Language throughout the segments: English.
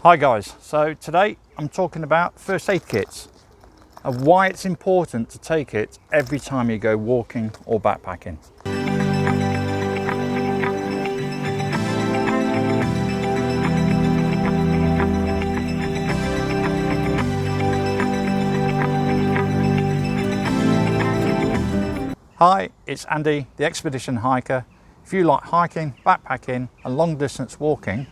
Hi guys, so today I'm talking about first aid kits and why it's important to take it every time you go walking or backpacking. Hi, it's Andy, the Expedition Hiker. If you like hiking, backpacking and long distance walking,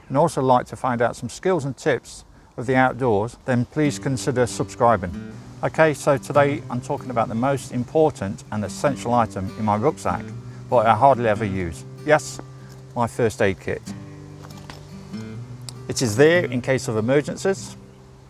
and also like to find out some skills and tips of the outdoors, then please consider subscribing. Okay, so today I'm talking about the most important and essential item in my rucksack, but I hardly ever use. Yes, my first aid kit. It is there in case of emergencies,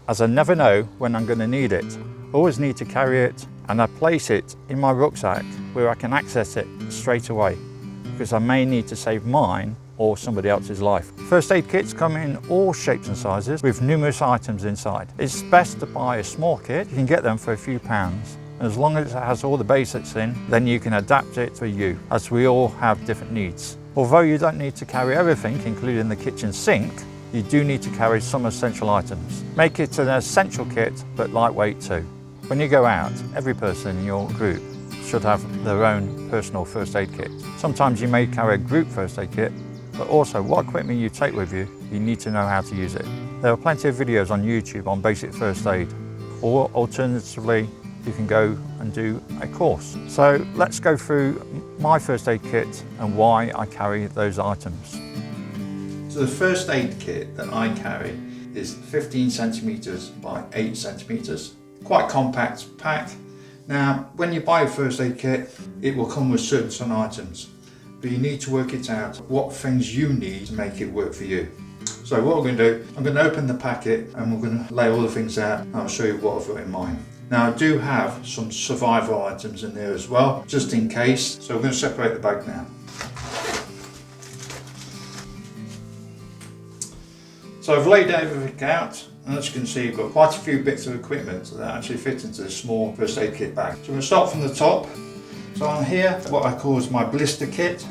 as I never know when I'm going to need it. I always need to carry it, and I place it in my rucksack where I can access it straight away, because I may need to save mine or somebody else's life. First aid kits come in all shapes and sizes with numerous items inside. It's best to buy a small kit. You can get them for a few pounds. As long as it has all the basics in, then you can adapt it for you, as we all have different needs. Although you don't need to carry everything, including the kitchen sink, you do need to carry some essential items. Make it an essential kit, but lightweight too. When you go out, every person in your group should have their own personal first aid kit. Sometimes you may carry a group first aid kit, but also what equipment you take with you, you need to know how to use it. There are plenty of videos on YouTube on basic first aid, or alternatively, you can go and do a course. So let's go through my first aid kit and why I carry those items. So the first aid kit that I carry is 15 centimeters by 8 centimeters. Quite compact pack. Now, when you buy a first aid kit, it will come with certain items, but you need to work it out what things you need to make it work for you. So what we're going to do, I'm going to open the packet and we're going to lay all the things out, and I'll show you what I've got in mind. Now, I do have some survival items in there as well, just in case. So we're going to separate the bag now. So I've laid everything out, and as you can see, you've got quite a few bits of equipment that actually fit into this small first aid kit bag. So we're going to start from the top. So on here, what I call is my blister kit.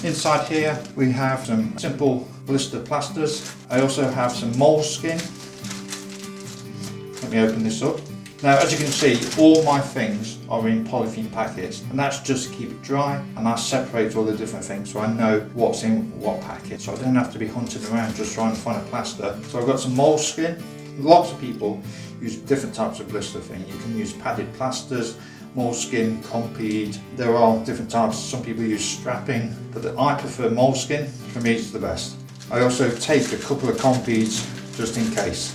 Inside here, we have some simple blister plasters. I also have some Moleskin. Let me open this up. Now, as you can see, all my things are in polythene packets, and that's just to keep it dry, and I separate all the different things so I know what's in what packet, so I don't have to be hunting around just trying to find a plaster. So I've got some Moleskin. Lots of people use different types of blister thing. You can use padded plasters, Moleskin, Compeed. There are different types. Some people use strapping, but I prefer Moleskin. For me, it's the best. I also take a couple of Compeeds just in case.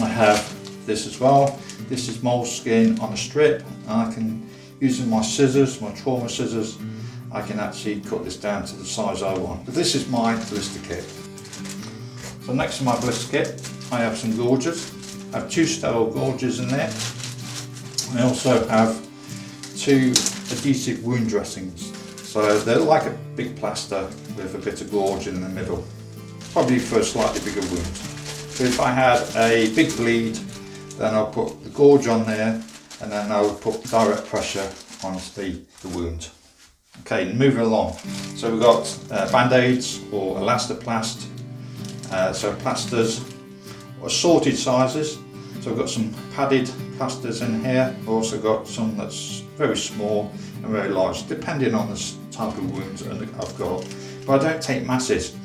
I have this as well. This is Moleskin on a strip, and I can, using my scissors, my trauma scissors, I can actually cut this down to the size I want. But this is my blister kit. So next to my blister kit, I have some gauges. I have 2 sterile gauges in there. I also have 2 adhesive wound dressings. So they're like a big plaster with a bit of gauge in the middle, probably for a slightly bigger wound. So if I had a big bleed, then I'll put the gauge on there, and then I'll put direct pressure onto the wound. Okay, moving along. So we've got Bandages or elastoplast, so plasters, assorted sizes. So I've got some padded plasters in here. I've also got some that's very small and very large, depending on the type of wounds I've got. But I don't take masses.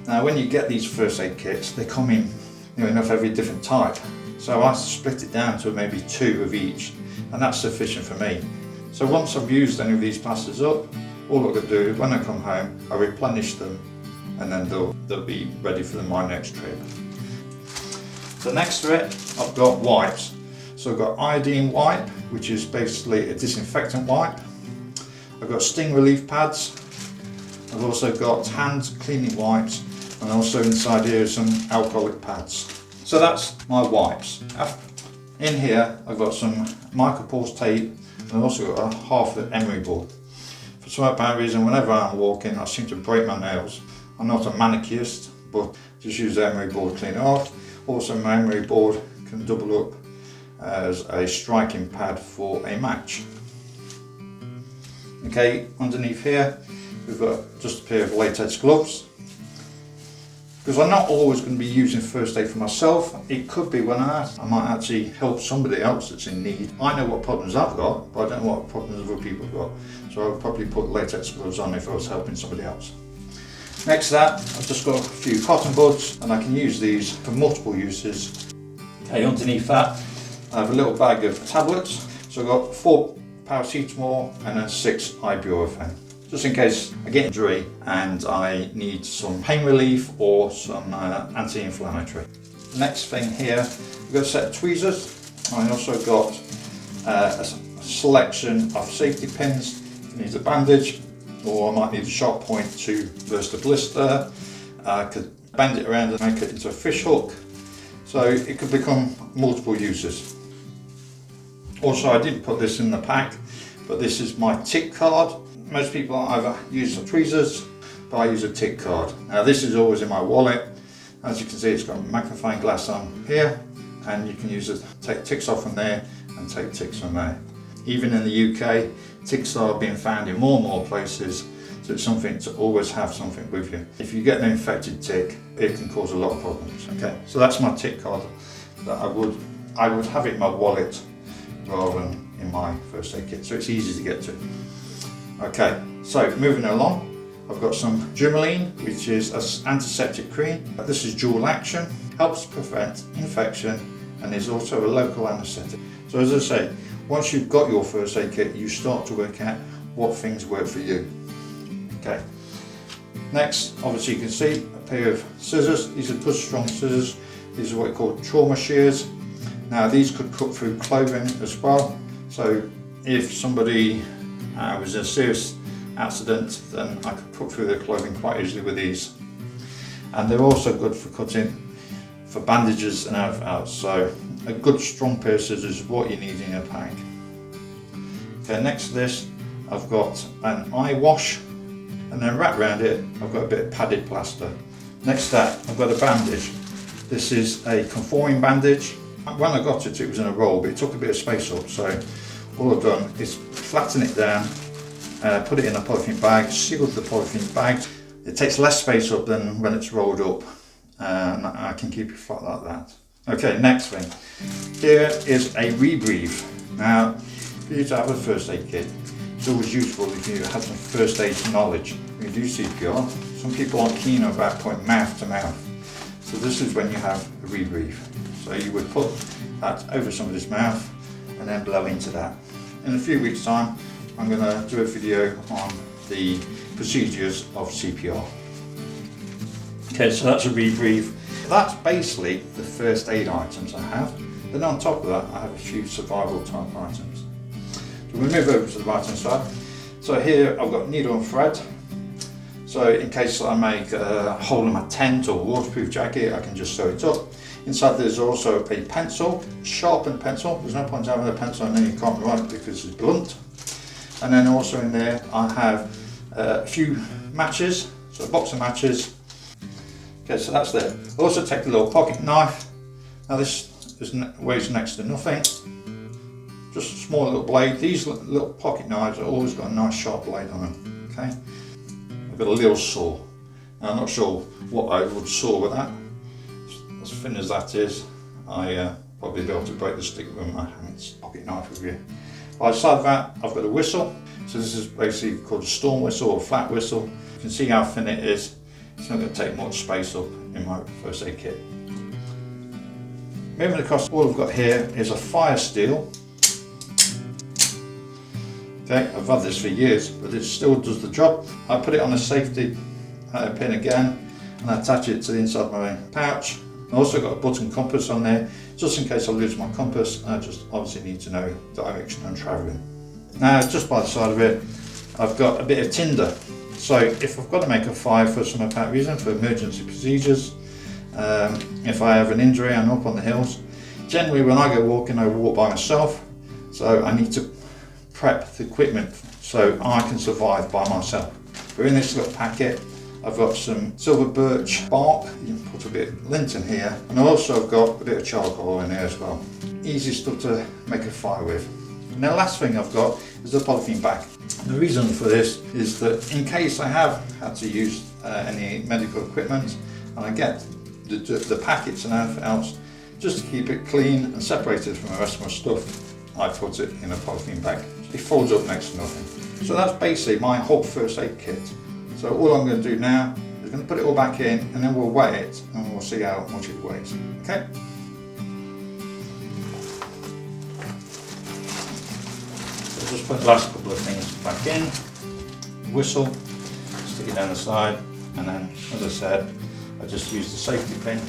Now, when you get these first aid kits, they come in enough every different type. So I split it down to maybe 2 of each, and that's sufficient for me. So once I've used any of these plasters up, all I've got to do, when I come home, I replenish them, and then they'll be ready for my next trip. So next to it, I've got wipes. So I've got iodine wipe, which is basically a disinfectant wipe. I've got sting relief pads. I've also got hand cleaning wipes, and also inside here some alcoholic pads. So that's my wipes. In here I've got some micropores tape, and I've also got a half the emery board. For some apparent reason, whenever I'm walking, I seem to break my nails. I'm not a manicurist, but just use the emery board to clean it off. Also, my emery board can double up as a striking pad for a match. Okay, underneath here we've got just a pair of latex gloves. because I'm not always going to be using first aid for myself. It could be when I might actually help somebody else that's in need. I know what problems I've got, but I don't know what problems other people have got. So I would probably put latex gloves on if I was helping somebody else. Next to that, I've just got a few cotton buds, and I can use these for multiple uses. Okay, underneath that, I have a little bag of tablets. So I've got 4 paracetamol and then 6 ibuprofen. Just in case I get injury and I need some pain relief or some anti-inflammatory. Next thing here, I've got a set of tweezers. I also got a selection of safety pins. If you need a bandage, or I might need a sharp point to burst a blister. I could bend it around and make it into a fish hook. So it could become multiple uses. Also, I didn't put this in the pack, but this is my tick card. Most people either use the tweezers, but I use a tick card. Now this is always in my wallet. As you can see, it's got a magnifying glass on here, and you can use it, take ticks off from there and take ticks from there. Even in the UK, ticks are being found in more and more places, so it's something to always have something with you. If you get an infected tick, it can cause a lot of problems. Okay, so that's my tick card that I would have it in my wallet rather than in my first aid kit, so it's easy to get to. Okay, so moving along, I've got some Germaline, which is an antiseptic cream. This is dual action, helps prevent infection, and is also a local anaesthetic. So as I say, once you've got your first aid kit, you start to work out what things work for you. Okay. Next, obviously you can see a pair of scissors. These are good strong scissors. These are what we call trauma shears. Now these could cut through clothing as well. So if somebody was in a serious accident, then I could cut through their clothing quite easily with these. And they're also good for cutting for bandages and everything else. So a good strong pair of scissors is what you need in your pack. Okay, next to this I've got an eye wash, and then wrapped around it I've got a bit of padded plaster. Next to that I've got a bandage. This is a conforming bandage. When I got it, it was in a roll, but it took a bit of space up, so all I've done is flatten it down, put it in a polythene bag, seal the polythene bag. It takes less space up than when it's rolled up, and I can keep it flat like that. Okay, next thing. Here is a rebreathe. Now, for you to have a first aid kit, it's always useful if you have some first aid knowledge. When you do CPR, some people aren't keen about putting mouth to mouth. So this is when you have a rebreathe. So you would put that over somebody's mouth and then blow into that. In a few weeks' time, I'm going to do a video on the procedures of CPR. Okay, so that's a rebreathe. That's basically the first aid items I have. Then on top of that, I have a few survival type items. So we'll move over to the right hand side. So here I've got needle and thread. So in case I make a hole in my tent or waterproof jacket, I can just sew it up. Inside there's also a pencil, sharpened pencil. There's no point having a pencil and then you can't write because it's blunt. And then also in there I have a few matches, so a box of matches. Okay, so that's there. I also take a little pocket knife. Now this weighs next to nothing. Just a small little blade. These little pocket knives have always got a nice sharp blade on them. Okay. I've got a little saw. Now I'm not sure what I would saw with that. As thin as that is, I probably be able to break the stick with my hands. Pocket knife with you. By the side of that, I've got a whistle. So this is basically called a storm whistle or a flat whistle. You can see how thin it is. It's not going to take much space up in my first aid kit. Moving across, all I've got here is a fire steel. Okay, I've had this for years, but it still does the job. I put it on a safety pin again, and I attach it to the inside of my pouch. I've also got a button compass on there, just in case I lose my compass. I just obviously need to know the direction I'm travelling. Now, just by the side of it, I've got a bit of tinder. So if I've got to make a fire for some apparent reason, for emergency procedures, if I have an injury, I'm up on the hills. Generally when I go walking, I walk by myself, so I need to prep the equipment so I can survive by myself. But in this little packet, I've got some silver birch bark. You can put a bit of lint in here, and I've also got a bit of charcoal in there as well. Easy stuff to make a fire with. And the last thing I've got is a polythene bag. The reason for this is that in case I have had to use any medical equipment, and I get the packets and everything else, just to keep it clean and separated from the rest of my stuff, I put it in a polythene bag. It folds up next to nothing. So that's basically my whole first aid kit. So all I'm going to do now is going to put it all back in, and then we'll weigh it and we'll see how much it weighs. Okay? So just put the last couple of things back in. Whistle, stick it down the side, and then, as I said, I just use the safety pin,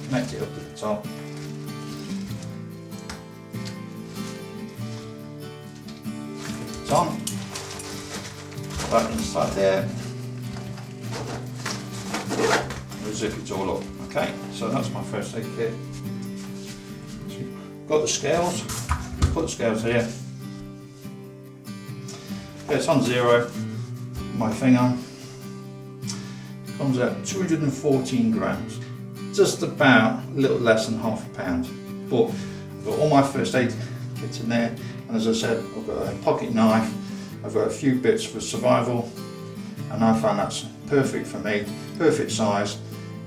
connect it up to the top. It's on. Put that inside there. We'll zip it all up. Okay, so that's my first aid kit. So got the scales. Put the scales here. Okay, it's on 0. My thing on. Comes out 214 grams. Just about a little less than half a pound. But I've got all my first aid kits in there, and as I said, I've got a pocket knife, I've got a few bits for survival, and I find that's perfect for me, perfect size.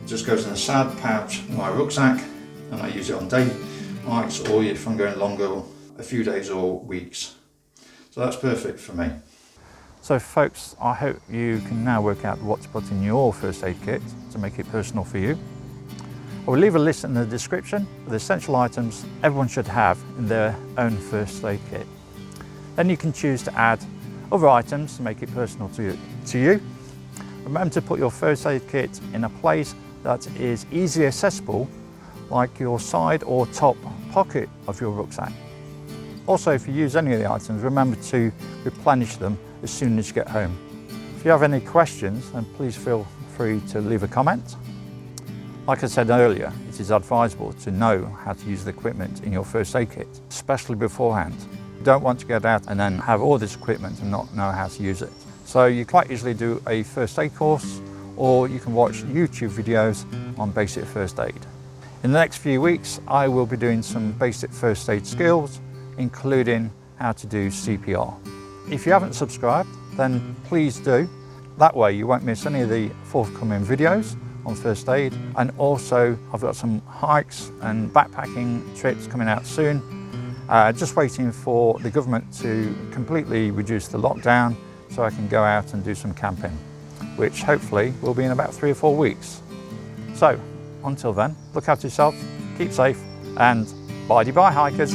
It just goes in a sad pouch in my rucksack, and I use it on day hikes, or if I'm going longer, a few days or weeks. So that's perfect for me. So folks, I hope you can now work out what to put in your first aid kit to make it personal for you. I will leave a list in the description of the essential items everyone should have in their own first aid kit. Then you can choose to add other items to make it personal to you. Remember to put your first aid kit in a place that is easily accessible, like your side or top pocket of your rucksack. Also, if you use any of the items, remember to replenish them as soon as you get home. If you have any questions, then please feel free to leave a comment. Like I said earlier, it is advisable to know how to use the equipment in your first aid kit, especially beforehand. You don't want to get out and then have all this equipment and not know how to use it. So you quite easily do a first aid course, or you can watch YouTube videos on basic first aid. In the next few weeks, I will be doing some basic first aid skills, including how to do CPR. If you haven't subscribed, then please do. That way you won't miss any of the forthcoming videos on first aid. And also I've got some hikes and backpacking trips coming out soon. Just waiting for the government to completely reduce the lockdown so I can go out and do some camping, which hopefully will be in about 3 or 4 weeks. So until then, look after yourself, keep safe, and bye-bye hikers.